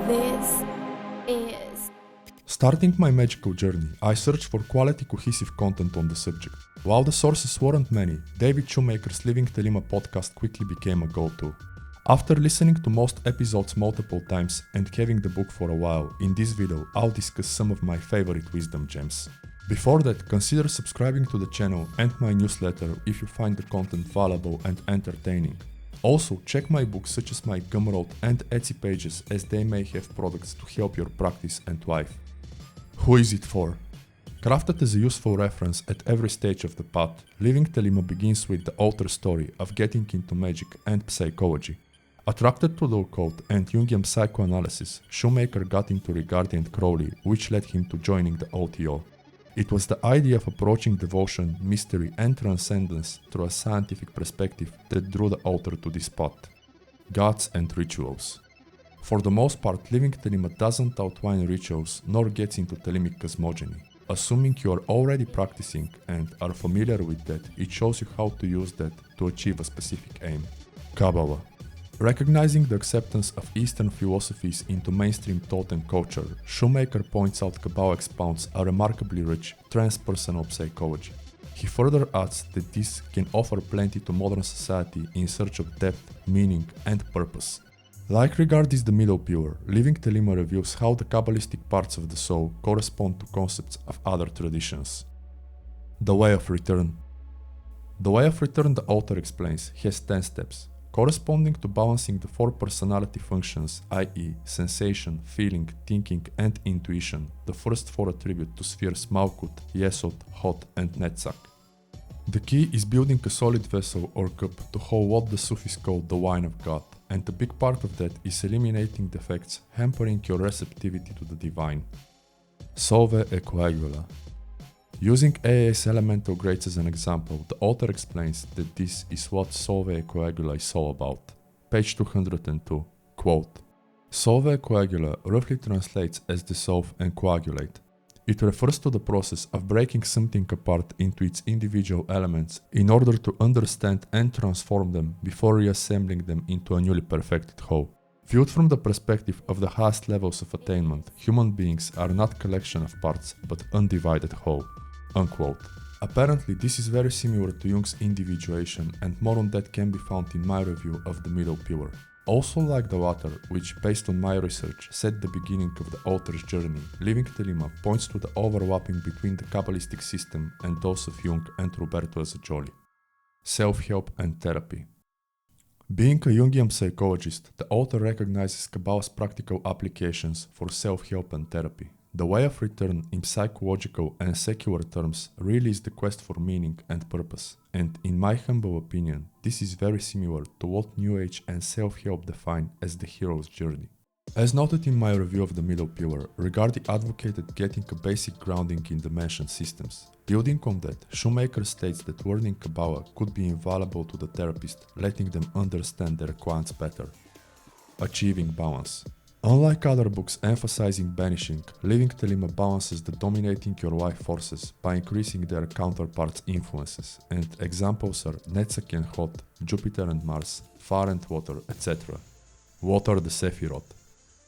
This is... Starting my magical journey, I searched for quality cohesive content on the subject. While the sources weren't many, David Shoemaker's Living Thelema podcast quickly became a go-to. After listening to most episodes multiple times and having the book for a while, in this video I'll discuss some of my favorite wisdom gems. Before that, consider subscribing to the channel and my newsletter if you find the content valuable and entertaining. Also, check my books such as my Gumroad and Etsy pages, as they may have products to help your practice and life. Who is it for? Crafted as a useful reference at every stage of the path, Living Thelema begins with the author's story of getting into magic and psychology. Attracted to the occult and Jungian psychoanalysis, Shoemaker got into Rigardi and Crowley, which led him to joining the OTO. It was the idea of approaching devotion, mystery and transcendence through a scientific perspective that drew the author to this path. Gods and rituals. For the most part, Living Thelema doesn't outline rituals nor gets into Thelemic cosmogony. Assuming you are already practicing and are familiar with that, it shows you how to use that to achieve a specific aim. Qabalah. Recognizing the acceptance of Eastern philosophies into mainstream thought and culture, Shoemaker points out Qabalah expounds a remarkably rich, transpersonal psychology. He further adds that this can offer plenty to modern society in search of depth, meaning, and purpose. Like Rigardi's The Middle Pillar, Living Thelema reveals how the Kabbalistic parts of the soul correspond to concepts of other traditions. The Way of Return. The Way of Return, the author explains, has 10 steps, corresponding to balancing the 4 personality functions, i.e. sensation, feeling, thinking, and intuition. The first 4 attribute to spheres Malkut, Yesod, Hod, and Netzach. The key is building a solid vessel or cup to hold what the Sufis call the wine of God, and a big part of that is eliminating defects hampering your receptivity to the divine. Solve e Coagula. Using AA's elemental grades as an example, the author explains that this is what Solve e Coagula is all about. Page 202, quote, Solve e Coagula roughly translates as dissolve and coagulate. It refers to the process of breaking something apart into its individual elements in order to understand and transform them before reassembling them into a newly perfected whole. Viewed from the perspective of the highest levels of attainment, human beings are not collection of parts but undivided whole. Unquote. Apparently, this is very similar to Jung's individuation, and more on that can be found in my review of The Middle Pillar. Also like the latter, which based on my research set the beginning of the author's journey, Living Thelema points to the overlapping between the Kabbalistic system and those of Jung and Roberto Azzajoli. Self-help and therapy. Being a Jungian psychologist, the author recognizes Qabalah's practical applications for self-help and therapy. The Way of Return, in psychological and secular terms, really is the quest for meaning and purpose, and in my humble opinion, this is very similar to what New Age and self-help define as the hero's journey. As noted in my review of The Middle Pillar, Rigardi advocated getting a basic grounding in the mentioned systems. Building on that, Shoemaker states that learning Qabalah could be invaluable to the therapist, letting them understand their clients better. Achieving balance. Unlike other books emphasizing banishing, Living Thelema balances the dominating your life forces by increasing their counterparts' influences, and examples are Netzach and Hod, Jupiter and Mars, fire and water, etc. What are the Sephiroth?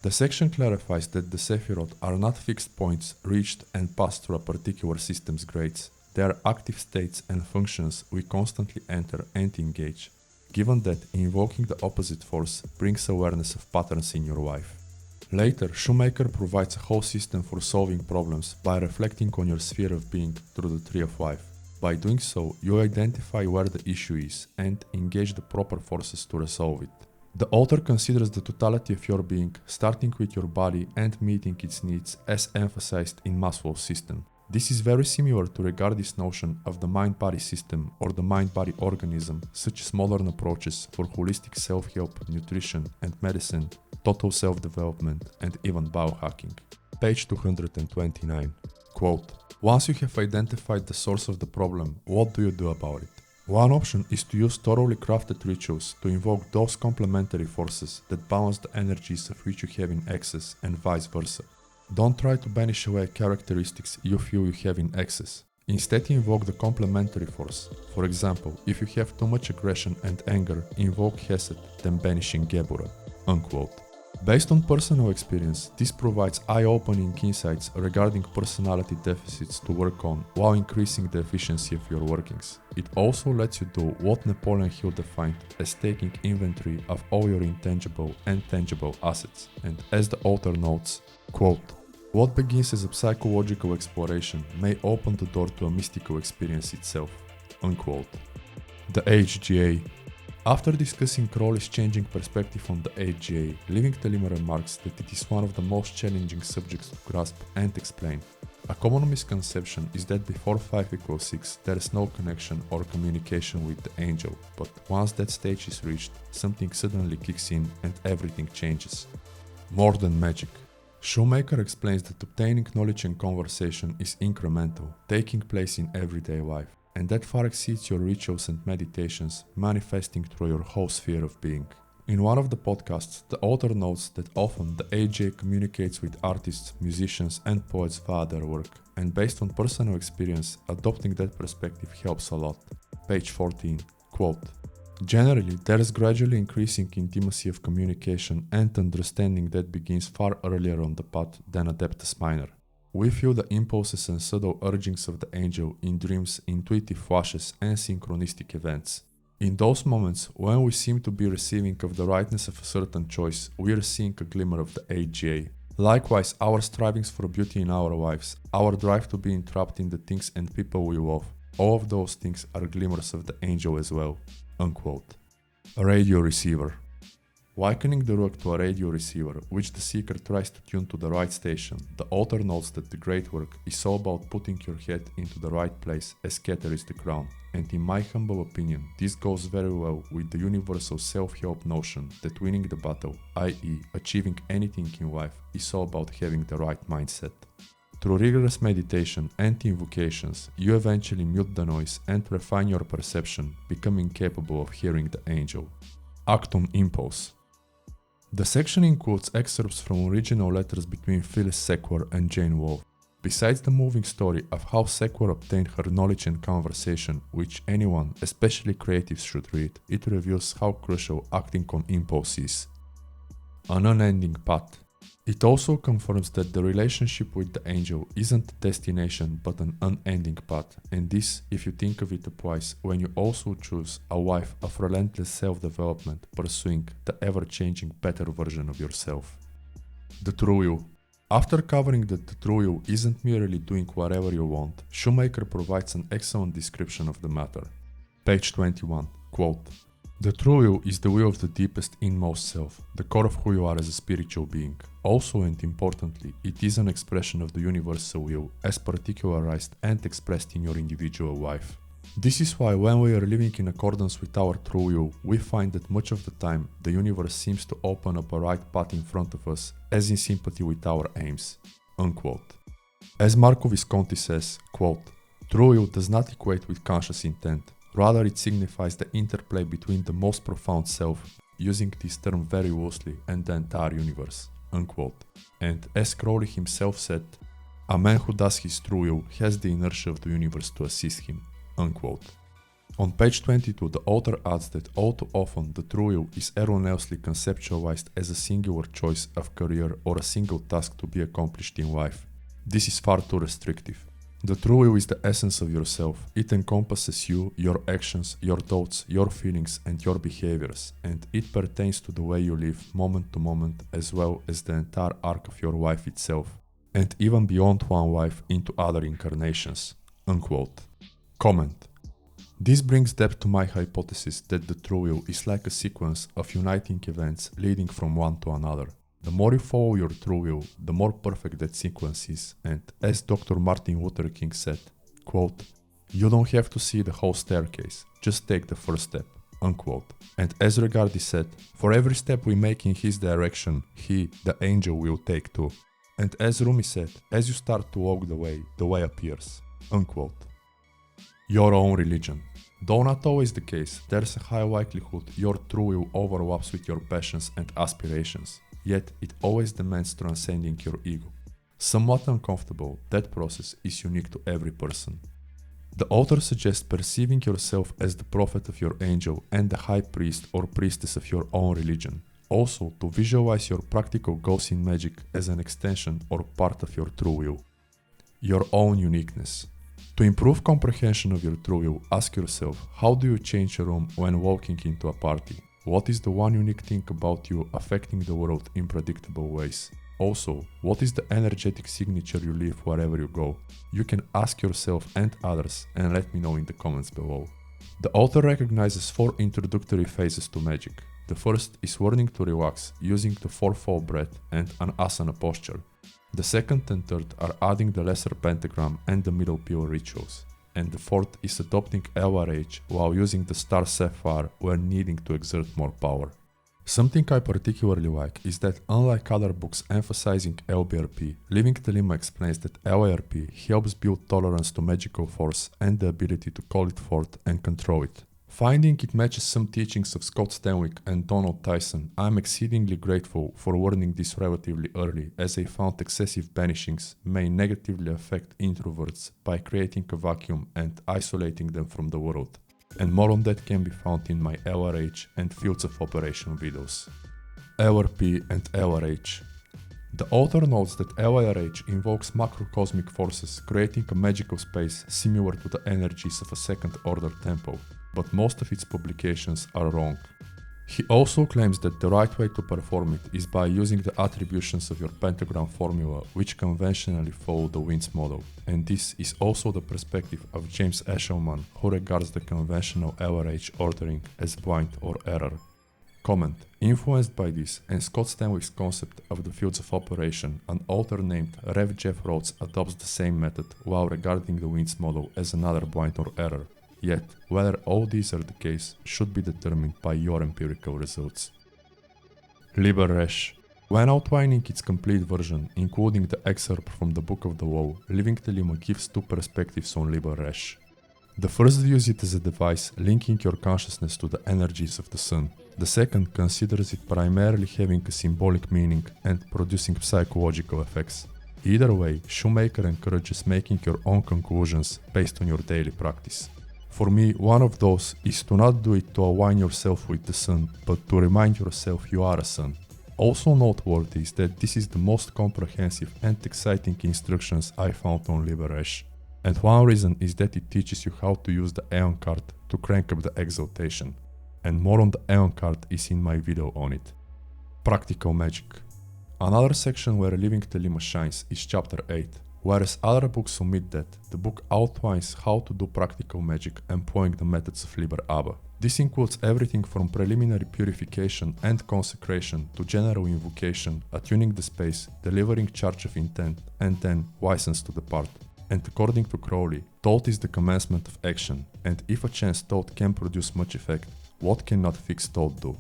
The section clarifies that the Sephiroth are not fixed points reached and passed through a particular system's grades. They are active states and functions we constantly enter and engage, given that invoking the opposite force brings awareness of patterns in your life. Later, Shoemaker provides a whole system for solving problems by reflecting on your sphere of being through the Tree of Life. By doing so, you identify where the issue is and engage the proper forces to resolve it. The author considers the totality of your being, starting with your body and meeting its needs as emphasized in Maslow's system. This is very similar to Rigardi's notion of the mind-body system or the mind-body organism, such as modern approaches for holistic self-help, nutrition and medicine, total self-development, and even biohacking. Page 229. Quote, Once you have identified the source of the problem, what do you do about it? One option is to use thoroughly crafted rituals to invoke those complementary forces that balance the energies of which you have in excess and vice versa. Don't try to banish away characteristics you feel you have in excess. Instead, invoke the complementary force. For example, if you have too much aggression and anger, invoke Hesed, then banishing Geburah. Unquote. Based on personal experience, this provides eye-opening insights regarding personality deficits to work on while increasing the efficiency of your workings. It also lets you do what Napoleon Hill defined as taking inventory of all your intangible and tangible assets. And as the author notes, quote, "What begins as a psychological exploration may open the door to a mystical experience itself." Unquote. The HGA. After discussing Crowley's changing perspective on the HGA, Living Thelema remarks that it is one of the most challenging subjects to grasp and explain. A common misconception is that before 5 equals 6, there is no connection or communication with the angel, but once that stage is reached, something suddenly kicks in and everything changes. More than magic. Shoemaker explains that obtaining knowledge and conversation is incremental, taking place in everyday life, and that far exceeds your rituals and meditations, manifesting through your whole sphere of being. In one of the podcasts, the author notes that often the AJ communicates with artists, musicians, and poets via their work, and based on personal experience, adopting that perspective helps a lot. Page 14, quote, "Generally, there is gradually increasing intimacy of communication and understanding that begins far earlier on the path than Adeptus Minor. We feel the impulses and subtle urgings of the angel in dreams, intuitive flashes, and synchronistic events. In those moments, when we seem to be receiving of the rightness of a certain choice, we are seeing a glimmer of the AGA. Likewise, our strivings for beauty in our lives, our drive to be entrapped in the things and people we love, all of those things are glimmers of the angel as well." Unquote. A radio receiver. Likening the rook to a radio receiver, which the seeker tries to tune to the right station, the author notes that the great work is all about putting your head into the right place as Keter is the crown, and in my humble opinion, this goes very well with the universal self-help notion that winning the battle, i.e. achieving anything in life, is all about having the right mindset. Through rigorous meditation and invocations, you eventually mute the noise and refine your perception, becoming capable of hearing the angel. Actum Impulse. The section includes excerpts from original letters between Phyllis Sequard and Jane Wolfe. Besides the moving story of how Sequard obtained her knowledge and conversation, which anyone, especially creatives, should read, it reveals how crucial acting on impulse is. An Unending Path. It also confirms that the relationship with the angel isn't a destination but an unending path, and this, if you think of it, applies when you also choose a life of relentless self-development, pursuing the ever-changing better version of yourself. The True You. After covering that the True You isn't merely doing whatever you want, Shoemaker provides an excellent description of the matter. Page 21, quote, "The true you is the will of the deepest inmost self, the core of who you are as a spiritual being. Also and importantly, it is an expression of the universal will as particularized and expressed in your individual life. This is why when we are living in accordance with our true will, we find that much of the time the universe seems to open up a right path in front of us as in sympathy with our aims." Unquote. As Marco Visconti says, quote, "True will does not equate with conscious intent. Rather, it signifies the interplay between the most profound self, using this term very loosely, and the entire universe." Unquote. And as Crowley himself said, "A man who does his true will has the inertia of the universe to assist him." Unquote. On page 22, the author adds that all too often the true will is erroneously conceptualized as a singular choice of career or a single task to be accomplished in life. This is far too restrictive. The true will is the essence of yourself. It encompasses you, your actions, your thoughts, your feelings, and your behaviors, and it pertains to the way you live moment to moment as well as the entire arc of your life itself, and even beyond one life into other incarnations." Unquote. Comment. This brings depth to my hypothesis that the true will is like a sequence of uniting events leading from one to another. The more you follow your true will, the more perfect that sequence is, and as Dr. Martin Luther King said, quote, "You don't have to see the whole staircase, just take the first step." Unquote. And as Regardi said, "For every step we make in his direction, he, the angel, will take too." And as Rumi said, "As you start to walk the way appears." Unquote. Your own religion. Though not always the case, there's a high likelihood your true will overlaps with your passions and aspirations. Yet it always demands transcending your ego. Somewhat uncomfortable, that process is unique to every person. The author suggests perceiving yourself as the prophet of your angel and the high priest or priestess of your own religion. Also, to visualize your practical goals in magic as an extension or part of your true will. Your own uniqueness. To improve comprehension of your true will, ask yourself, how do you change your room when walking into a party? What is the one unique thing about you affecting the world in predictable ways? Also, what is the energetic signature you leave wherever you go? You can ask yourself and others and let me know in the comments below. The author recognizes 4 introductory phases to magic. The first is warning to relax using the 4-fold breath and an asana posture. The second and third are adding the lesser pentagram and the middle pillar rituals. And the fourth is adopting LRH while using the star sapphire when needing to exert more power. Something I particularly like is that unlike other books emphasizing LBRP, Living Thelema explains that LRP helps build tolerance to magical force and the ability to call it forth and control it. Finding it matches some teachings of Scott Stanwyck and Donald Tyson, I am exceedingly grateful for learning this relatively early, as I found excessive banishings may negatively affect introverts by creating a vacuum and isolating them from the world. And more on that can be found in my LRH and Fields of Operation videos. LRP and LRH. The author notes that LRH invokes macrocosmic forces, creating a magical space similar to the energies of a second-order temple, but most of its publications are wrong. He also claims that the right way to perform it is by using the attributions of your pentagram formula, which conventionally follow the winds model, and this is also the perspective of James Eshelman, who regards the conventional LRH ordering as blind or error. Comment: influenced by this and Scott Stanwyck's concept of the fields of operation, an author named Rev. Jeff Rhodes adopts the same method while regarding the winds model as another blind or error. Yet, whether all these are the case should be determined by your empirical results. Liber Resh. When outlining its complete version, including the excerpt from the Book of the Law, Living Thelema gives 2 perspectives on Liber Resh. The first views it as a device linking your consciousness to the energies of the sun. The second considers it primarily having a symbolic meaning and producing psychological effects. Either way, Shoemaker encourages making your own conclusions based on your daily practice. For me, one of those is to not do it to align yourself with the sun, but to remind yourself you are a sun. Also noteworthy is that this is the most comprehensive and exciting instructions I found on Liber Resh. And one reason is that it teaches you how to use the Aeon card to crank up the exaltation. And more on the Aeon card is in my video on it. Practical magic. Another section where Living Thelema shines is chapter 8. Whereas other books omit that, the book outlines how to do practical magic employing the methods of Liber Abba. This includes everything from preliminary purification and consecration to general invocation, attuning the space, delivering charge of intent, and then license to depart. And according to Crowley, thought is the commencement of action, and if a chance thought can produce much effect, what cannot fixed thought do?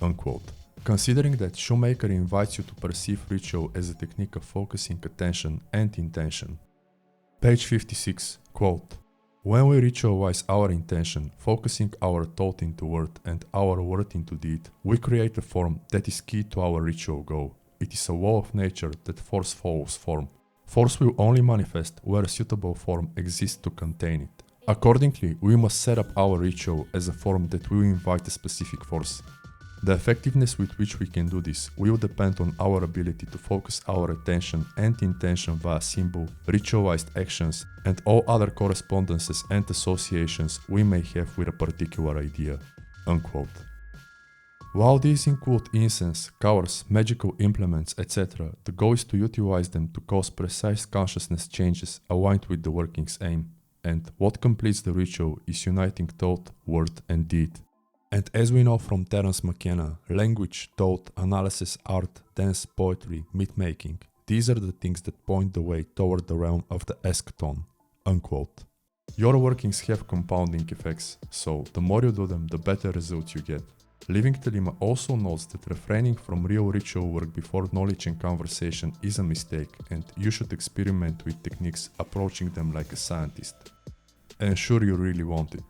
Unquote. Considering that Shoemaker invites you to perceive ritual as a technique of focusing attention and intention. Page 56, quote, "When we ritualize our intention, focusing our thought into word and our word into deed, we create a form that is key to our ritual goal. It is a law of nature that force follows form. Force will only manifest where a suitable form exists to contain it. Accordingly, we must set up our ritual as a form that will invite a specific force. The effectiveness with which we can do this will depend on our ability to focus our attention and intention via symbol, ritualized actions, and all other correspondences and associations we may have with a particular idea." Unquote. While these include incense, colors, magical implements, etc., the goal is to utilize them to cause precise consciousness changes aligned with the working's aim. And what completes the ritual is uniting thought, word, and deed. And as we know from Terence McKenna, language, thought, analysis, art, dance, poetry, myth-making, these are the things that point the way toward the realm of the eschaton. Unquote. Your workings have compounding effects, so the more you do them, the better results you get. Living Thelema also notes that refraining from real ritual work before knowledge and conversation is a mistake, and you should experiment with techniques approaching them like a scientist. Ensure you really want it.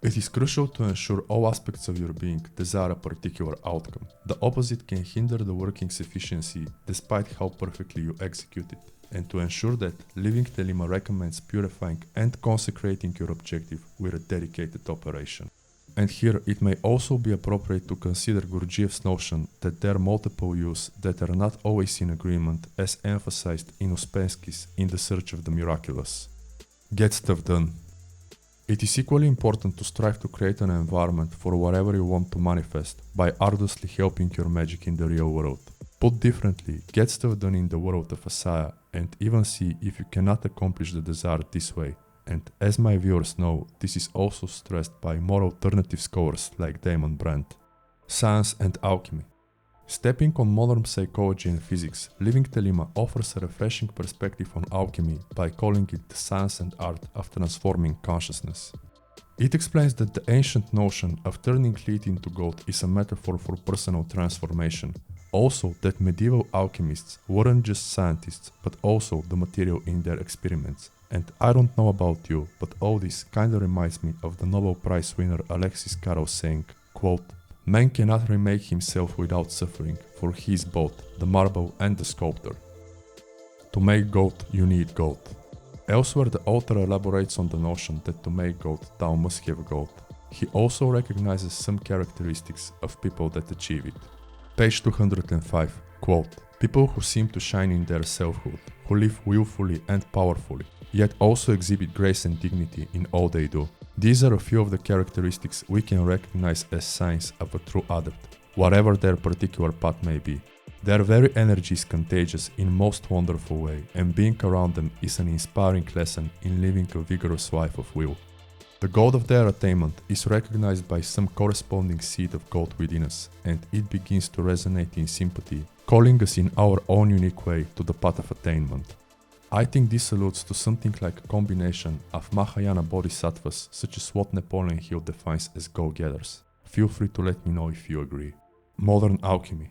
It is crucial to ensure all aspects of your being desire a particular outcome. The opposite can hinder the working's efficiency despite how perfectly you execute it. And to ensure that, Living Thelema recommends purifying and consecrating your objective with a dedicated operation. And here it may also be appropriate to consider Gurdjieff's notion that there are multiple views that are not always in agreement, as emphasized in Ouspensky's In the Search of the Miraculous. Get stuff done. It is equally important to strive to create an environment for whatever you want to manifest by arduously helping your magic in the real world. Put differently, get stuff done in the world of Asaya and even see if you cannot accomplish the desired this way. And as my viewers know, this is also stressed by more alternative scholars like Damon Brandt. Science and alchemy. Stepping on modern psychology and physics, Living Thelema offers a refreshing perspective on alchemy by calling it the science and art of transforming consciousness. It explains that the ancient notion of turning lead into gold is a metaphor for personal transformation. Also, that medieval alchemists weren't just scientists, but also the material in their experiments. And I don't know about you, but all this kinda reminds me of the Nobel Prize winner Alexis Carrel saying, quote, "Man cannot remake himself without suffering, for he is both the marble and the sculptor. To make gold, you need gold." Elsewhere, the author elaborates on the notion that to make gold, thou must have gold. He also recognizes some characteristics of people that achieve it. Page 205, quote, "People who seem to shine in their selfhood, who live willfully and powerfully, yet also exhibit grace and dignity in all they do. These are a few of the characteristics we can recognize as signs of a true adept, whatever their particular path may be. Their very energy is contagious in most wonderful way, and being around them is an inspiring lesson in living a vigorous life of will. The gold of their attainment is recognized by some corresponding seed of gold within us, and it begins to resonate in sympathy, calling us in our own unique way to the path of attainment. I think this alludes to something like a combination of Mahayana bodhisattvas such as what Napoleon Hill defines as go-getters. Feel free to let me know if you agree. Modern alchemy.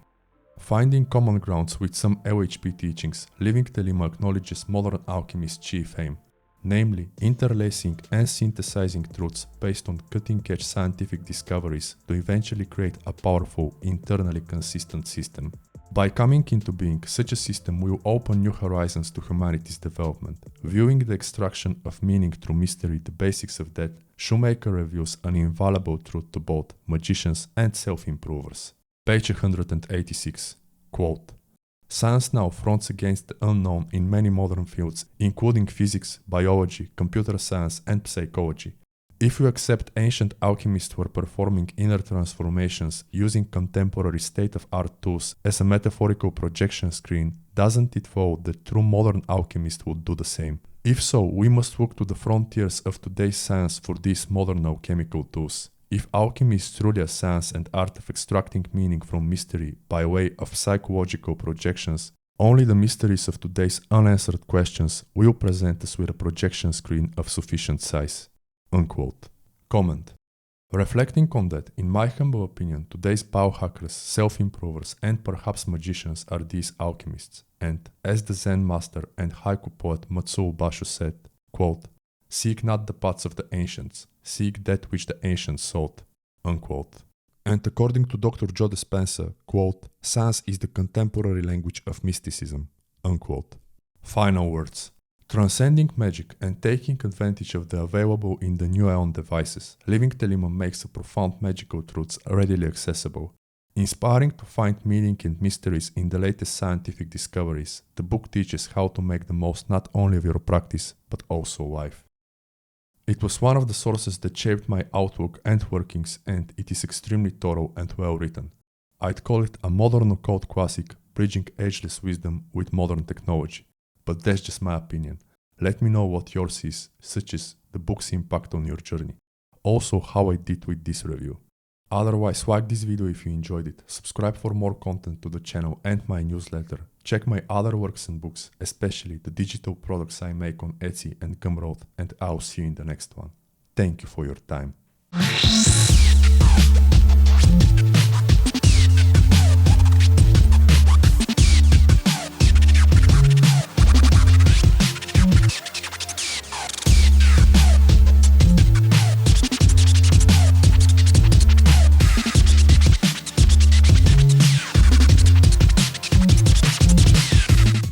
Finding common grounds with some LHP teachings, Living Thelema acknowledges modern alchemy's chief aim, namely interlacing and synthesizing truths based on cutting-edge scientific discoveries to eventually create a powerful, internally consistent system. By coming into being, such a system will open new horizons to humanity's development. Viewing the extraction of meaning through mystery, the basics of that, Shoemaker reveals an invaluable truth to both magicians and self-improvers. Page 186, quote, "Science now fronts against the unknown in many modern fields, including physics, biology, computer science, and psychology. If you accept ancient alchemists were performing inner transformations using contemporary state-of-art tools as a metaphorical projection screen, doesn't it follow that true modern alchemists would do the same? If so, we must look to the frontiers of today's science for these modern alchemical tools. If alchemy is truly a science and art of extracting meaning from mystery by way of psychological projections, only the mysteries of today's unanswered questions will present us with a projection screen of sufficient size." Unquote. Comment. Reflecting on that, in my humble opinion, today's biohackers, self-improvers, and perhaps magicians are these alchemists. And, as the Zen master and haiku poet Matsuo Basho said, quote, "Seek not the paths of the ancients, seek that which the ancients sought." Unquote. And according to Dr. Joe Dispenza, quote, "Science is the contemporary language of mysticism." Unquote. Final words. Transcending magic and taking advantage of the available in the new Aeon devices, Living Thelema makes a profound magical truths readily accessible. Inspiring to find meaning and mysteries in the latest scientific discoveries, the book teaches how to make the most not only of your practice, but also life. It was one of the sources that shaped my outlook and workings, and it is extremely thorough and well written. I'd call it a modern occult classic, bridging ageless wisdom with modern technology. But that's just my opinion. Let me know what yours is, such as the book's impact on your journey. Also how I did with this review. Otherwise, like this video if you enjoyed it, subscribe for more content to the channel and my newsletter. Check my other works and books, especially the digital products I make on Etsy and Gumroad, and I'll see you in the next one. Thank you for your time.